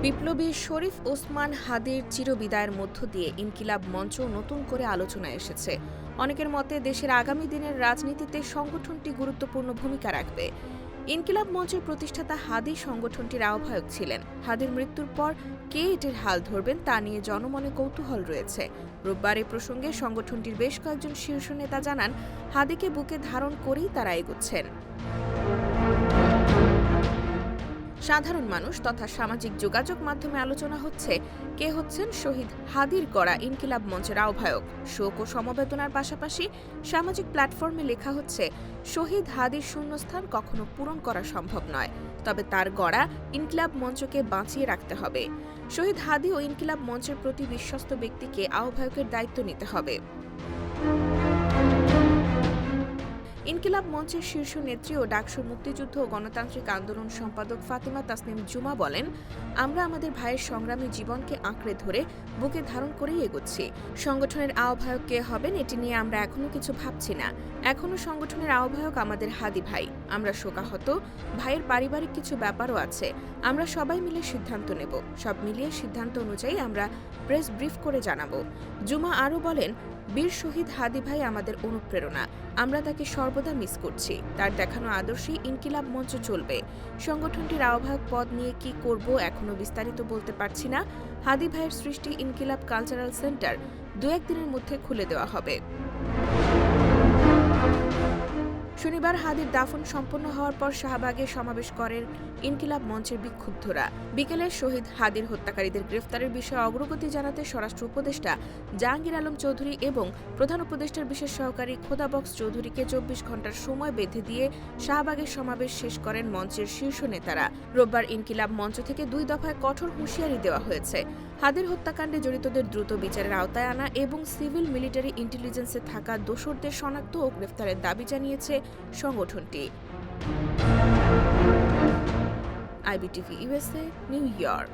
বিপ্লবী শরীফ ওসমান হাদির চিরবিদায়ের মধ্য দিয়ে ইনকিলাব মঞ্চ নতুন করে আলোচনায় এসেছে। অনেকের মতে দেশের আগামী দিনের রাজনীতিতে সংগঠনটি গুরুত্বপূর্ণ ভূমিকা রাখবে। ইনকিলাব মঞ্চের প্রতিষ্ঠাতা হাদি সংগঠনটির আহ্বায়ক ছিলেন। হাদির মৃত্যুর পর কে এটির হাল ধরবেন তা নিয়ে জনমনে কৌতূহল রয়েছে। রোববার এ প্রসঙ্গে সংগঠনটির বেশ কয়েকজন শীর্ষ নেতা জানান, হাদিকে বুকে ধারণ করেই তারা এগোচ্ছেন। সাধারণ মানুষ তথা সামাজিক যোগাযোগ মাধ্যমে আলোচনা হচ্ছে কে হচ্ছেন শহীদ হাদির গড়া ইনকিলাব মঞ্চের আহ্বায়ক। শোক ও সমবেদনার পাশাপাশি সামাজিক প্ল্যাটফর্মে লেখা হচ্ছে, শহীদ হাদির শূন্যস্থান কখনো পূরণ করা সম্ভব নয়, তবে তার গড়া ইনকিলাব মঞ্চকে বাঁচিয়ে রাখতে হবে। শহীদ হাদি ও ইনকিলাব মঞ্চের প্রতি বিশ্বস্ত ব্যক্তিকে আহ্বায়কের দায়িত্ব নিতে হবে। ইনকিলাব মঞ্চের শীর্ষ নেত্রী ও ডাকসুর মুক্তিযুদ্ধ ও গণতান্ত্রিক আন্দোলন সম্পাদক ফাতিমা তাসনিম জুমা বলেন, আমরা আমাদের ভাইয়ের সংগ্রামী জীবনকে আঁকড়ে ধরে বুকে ধারণ করেই এগোচ্ছি। সংগঠনের আহ্বায়ক কে হবেন এটি নিয়ে আমরা এখনো কিছু ভাবছি না। এখনো সংগঠনের আহ্বায়ক আমাদের হাদি ভাই। আমরা শোকাহত, ভাইয়ের পারিবারিক কিছু ব্যাপারও আছে। আমরা সবাই মিলে সিদ্ধান্ত নেব। সব মিলিয়ে সিদ্ধান্ত অনুযায়ী আমরা প্রেস ব্রিফ করে জানাবো। জুমা আরও বলেন, বীর শহীদ হাদি ভাই আমাদের অনুপ্রেরণা। আমরা তাকে সর্বদা মিস করছি। তার দেখানো আদর্শেই ইনকিলাব মঞ্চ চলবে। সংগঠনটির আহ্বায়ক পদ নিয়ে কি করব এখনো বিস্তারিত বলতে পারছি না। হাদি ভাইয়ের সৃষ্টি ইনকিলাব কালচারাল সেন্টার 2-1 দিনের মধ্যে খুলে দেওয়া হবে। শনিবার হাদির দাফন সম্পন্ন হওয়ার পর শাহবাগে সমাবেশ করেন ইনকিলাব মঞ্চের বিক্ষুব্ধরা। বিকেলে শহীদ হাদির হত্যাকারীদের গ্রেফতারের বিষয়ে অগ্রগতি জানাতে স্বরাষ্ট্র উপদেষ্টা জাহাঙ্গীর আলম চৌধুরী এবং প্রধান উপদেষ্টার বিশেষ সহকারী খোদাবক্স চৌধুরীকে 24 ঘণ্টার সময় বেঁধে দিয়ে শাহবাগের সমাবেশ শেষ করেন মঞ্চের শীর্ষ নেতারা। রোববার ইনকিলাব মঞ্চ থেকে 2 দফায় কঠোর হুঁশিয়ারি দেওয়া হয়েছে। হাদির হত্যাকাণ্ডে জড়িতদের দ্রুত বিচারের আওতায় আনা এবং সিভিল মিলিটারি ইন্টেলিজেন্সে থাকা দোসরদের শনাক্ত ও গ্রেফতারের দাবি জানিয়েছে সংগঠনটি। IBTV USA, new York.